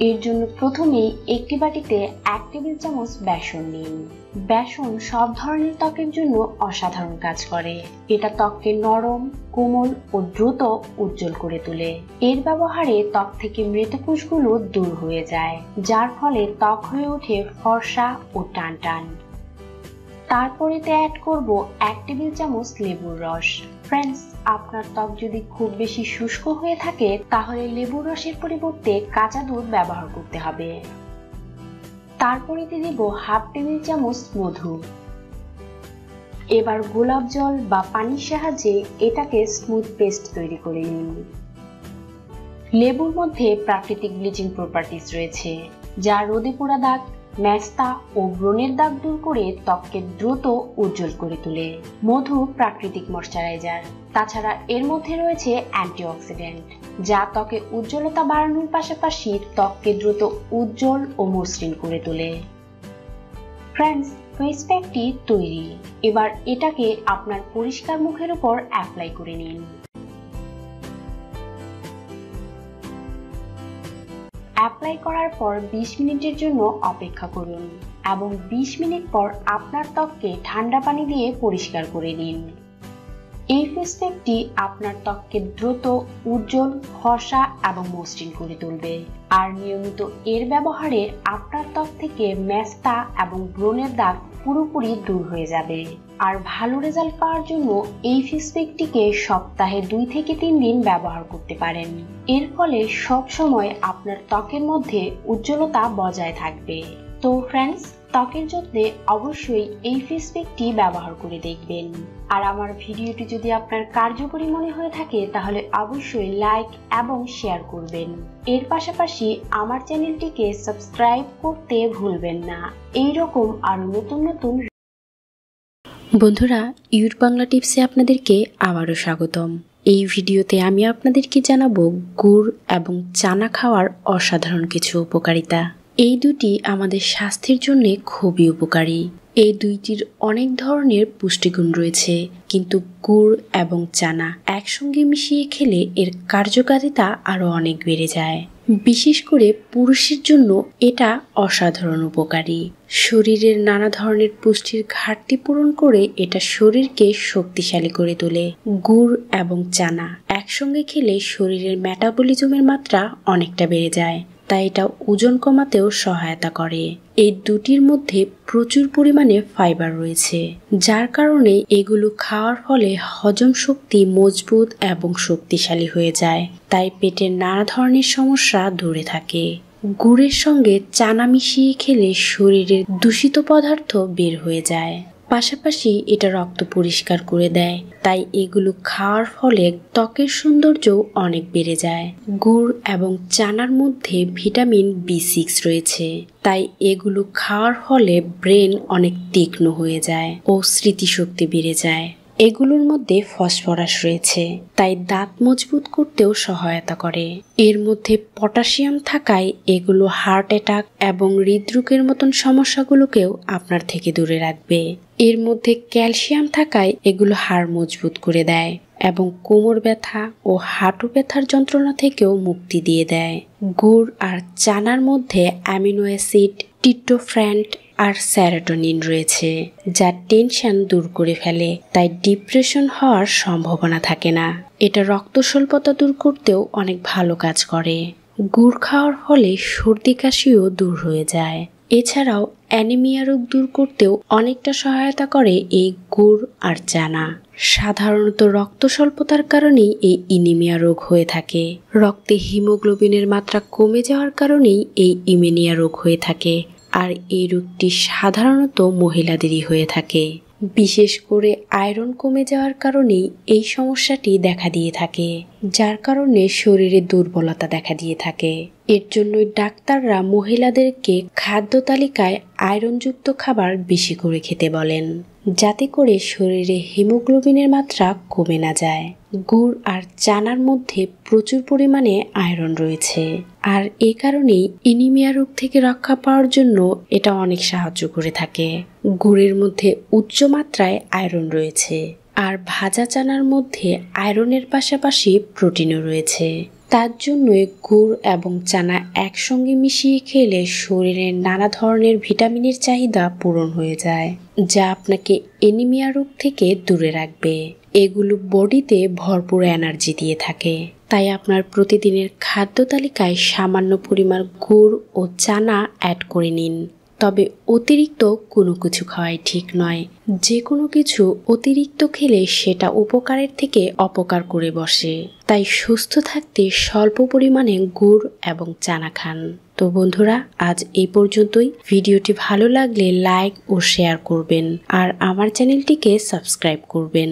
এর জন্য প্রথমেই একটি বাটিতে 1 টেবিল চামচ বেসন নিন। বেসন সব ধরনের ত্বকের জন্য অসাধারণ কাজ করে। এটা ত্বককে নরম, কোমল ও দ্রুত উজ্জ্বল করে তোলে। এর ব্যবহারে ত্বক থেকে মৃতকোষগুলো দূর হয়ে যায়, যার ফলে ত্বক হয়ে ওঠে ফর্সা ও টানটান। তারপরেতে অ্যাড করব 1 টেবিল চামচ লেবুর রস। ফ্রেন্ডস, আপনার ত্বক যদি খুব বেশি শুষ্ক হয়ে থাকে তাহলে লেবুর রসের পরিবর্তে কাঁচা দুধ ব্যবহার করতে হবে। তারপরেতে দিব 1/2 টেবিল চামচ মধু। এবার গোলাপ জল বা পানির সাহায্যে এটাকে স্মুথ পেস্ট তৈরি করে নিন। লেবুর মধ্যে প্রাকৃতিক ব্লিচিং প্রপার্টিজ রয়েছে, যা রোদে পোড়া দাগ, মেস্তা ও ব্রণের দাগ দূর করে ত্বককে দ্রুত উজ্জ্বল করে তোলে। মধু প্রাকৃতিক ময়শ্চারাইজার, তাছাড়া এর মধ্যে রয়েছে অ্যান্টিঅক্সিডেন্ট, যা ত্বকে উজ্জ্বলতা বাড়ানোর পাশাপাশি ত্বককে দ্রুত উজ্জ্বল ও মসৃণ করে তোলে। ফ্রেন্ডস, ফেস প্যাকটি তৈরি। এবার এটাকে আপনার পরিষ্কার মুখের উপর অ্যাপ্লাই করে নিন। অ্যাপ্লাই করার পর 20 মিনিটের জন্য অপেক্ষা করুন এবং 20 মিনিট পর আপনার ত্বককে ঠান্ডা পানি দিয়ে পরিষ্কার করে নিন। এই ফেস প্যাকটি আপনার ত্বককে দ্রুত উজ্জ্বল, ফর্সা এবং মসৃণ করে তুলবে। আর নিয়মিত এর ব্যবহারে আপনার ত্বক থেকে মেস্তা এবং ব্রণের দাগ পুরোপুরি দূর হয়ে যাবে। আর ভালো রেজাল্ট পাওয়ার জন্য এই ফেস প্যাকটিকে সপ্তাহে 2 থেকে 3 দিন ব্যবহার করতে পারেন। এর ফলে সব সময় আপনার ত্বকের মধ্যে উজ্জ্বলতা বজায় থাকবে। তো ফ্রেন্ডস, ত্বকের যত্নে অবশ্যই এই ফেস প্যাকটি ব্যবহার করে দেখবেন। আর আমার ভিডিওটি যদি আপনার কার্যকরী মনে হয়ে থাকে তাহলে অবশ্যই লাইক এবং শেয়ার করবেন। এর পাশাপাশি আমার চ্যানেলটিকে সাবস্ক্রাইব করতে ভুলবেন না। এইরকম আরো নতুন নতুন বন্ধুরা, ইউর বাংলা টিপসে আপনাদেরকে আবারও স্বাগতম। এই ভিডিওতে আমি আপনাদেরকে জানাবো গুড় এবং চানা খাওয়ার অসাধারণ কিছু উপকারিতা। এই দুটি আমাদের স্বাস্থ্যের জন্য খুবই উপকারী। এই দুইটির অনেক ধরনের পুষ্টিগুণ রয়েছে, কিন্তু গুড় এবং চানা একসঙ্গে মিশিয়ে খেলে এর কার্যকারিতা আরো অনেক বেড়ে যায়। বিশেষ করে পুরুষের জন্য এটা অসাধারণ উপকারী। শরীরের নানা ধরনের পুষ্টির ঘাটতি পূরণ করে এটা শরীরকে শক্তিশালী করে তোলে। গুড় এবং চানা একসঙ্গে খেলে শরীরের মেটাবলিজমের মাত্রা অনেকটা বেড়ে যায়, তাই এটা ওজন কমাতেও সহায়তা করে। এই দুটির মধ্যে প্রচুর পরিমাণে ফাইবার রয়েছে, যার কারণে এগুলো খাওয়ার ফলে হজম শক্তি মজবুত এবং শক্তিশালী হয়ে যায়, তাই পেটের নানা ধরনের সমস্যা দূরে থাকে। গুড়ের সঙ্গে চানা মিশিয়ে খেলে শরীরের দূষিত পদার্থ বের হয়ে যায়, পাশাপাশি এটা রক্ত পরিষ্কার করে দেয়, তাই এগুলো খাওয়ার ফলে ত্বকের সৌন্দর্য অনেক বেড়ে যায়। গুড় এবং চানার মধ্যে ভিটামিন B6 রয়েছে, তাই এগুলো খাওয়ার ফলে ব্রেন অনেক তীক্ষ্ণ হয়ে যায় ও স্মৃতিশক্তি বেড়ে যায়। এগুলোর মধ্যে ফসফরাস রয়েছে, তাই দাঁত মজবুত করতেও সহায়তা করে। এর মধ্যে পটাশিয়াম থাকায় এগুলো হার্ট অ্যাটাক এবং হৃদরোগের মতন সমস্যাগুলোকেও আপনার থেকে দূরে রাখবে। এর মধ্যে ক্যালসিয়াম থাকায় এগুলো হাড় মজবুত করে দেয় এবং কোমর ব্যথা ও হাঁটু ব্যথার যন্ত্রণা থেকেও মুক্তি দিয়ে দেয়। গুড় আর চানার মধ্যে অ্যামিনো অ্যাসিড, ট্রিপ্টোফ্যান আর সেরোটোনিন রয়েছে, যা টেনশন দূর করে ফেলে, তাই ডিপ্রেশন হওয়ার সম্ভাবনা থাকে না। এটা রক্ত স্বল্পতা দূর করতেও অনেক ভালো কাজ করে। গুড় খাওয়ার ফলে সর্দি কাশিও দূর হয়ে যায়। এছাড়াও অ্যানিমিয়া রোগ দূর করতেও অনেকটা সহায়তা করে এই গুড় আর চানা। সাধারণত রক্ত স্বল্পতার কারণেই এই অ্যানিমিয়া রোগ হয়ে থাকে। রক্তে হিমোগ্লোবিনের মাত্রা কমে যাওয়ার কারণেই এই অ্যানিমিয়া রোগ হয়ে থাকে, আর এই রোগটি সাধারণত মহিলাদেরই হয়ে থাকে। বিশেষ করে আয়রন কমে যাওয়ার কারণেই এই সমস্যাটি দেখা দিয়ে থাকে, যার কারণে শরীরে দুর্বলতা দেখা দিয়ে থাকে। এর জন্যই ডাক্তাররা মহিলাদেরকে খাদ্য তালিকায় আয়রনযুক্ত খাবার বেশি করে খেতে বলেন, যাতে করে শরীরে হিমোগ্লোবিনের মাত্রা কমে না যায়। গুড় আর চানার মধ্যে প্রচুর পরিমাণে আয়রন রয়েছে, আর এ কারণেই অ্যানিমিয়া রোগ থেকে রক্ষা পাওয়ার জন্য এটা অনেক সাহায্য করে থাকে। গুড়ের মধ্যে উচ্চ মাত্রায় আয়রন রয়েছে, আর ভাজা চানার মধ্যে আয়রনের পাশাপাশি প্রোটিনও রয়েছে, তার জন্যই গুড় এবং চানা একসঙ্গে মিশিয়ে খেলে শরীরের নানা ধরনের ভিটামিনের চাহিদা পূরণ হয়ে যায়, যা আপনাকে অ্যানিমিয়া রোগ থেকে দূরে রাখবে। এগুলো বডিতে ভরপুর এনার্জি দিয়ে থাকে। তাই আপনার প্রতিদিনের খাদ্য তালিকায় সামান্য পরিমাণ গুড় ও চানা অ্যাড করে নিন। তবে অতিরিক্ত কোনো কিছু খাওয়াই ঠিক নয়। যে কোনো কিছু অতিরিক্ত খেলে সেটা উপকারের থেকে অপকার করে বসে। তাই সুস্থ থাকতে স্বল্প পরিমাণে গুড় এবং চানা খান। তো বন্ধুরা, আজ এই পর্যন্তই। ভিডিওটি ভালো লাগলে লাইক ও শেয়ার করবেন আর আমার চ্যানেলটিকে সাবস্ক্রাইব করবেন।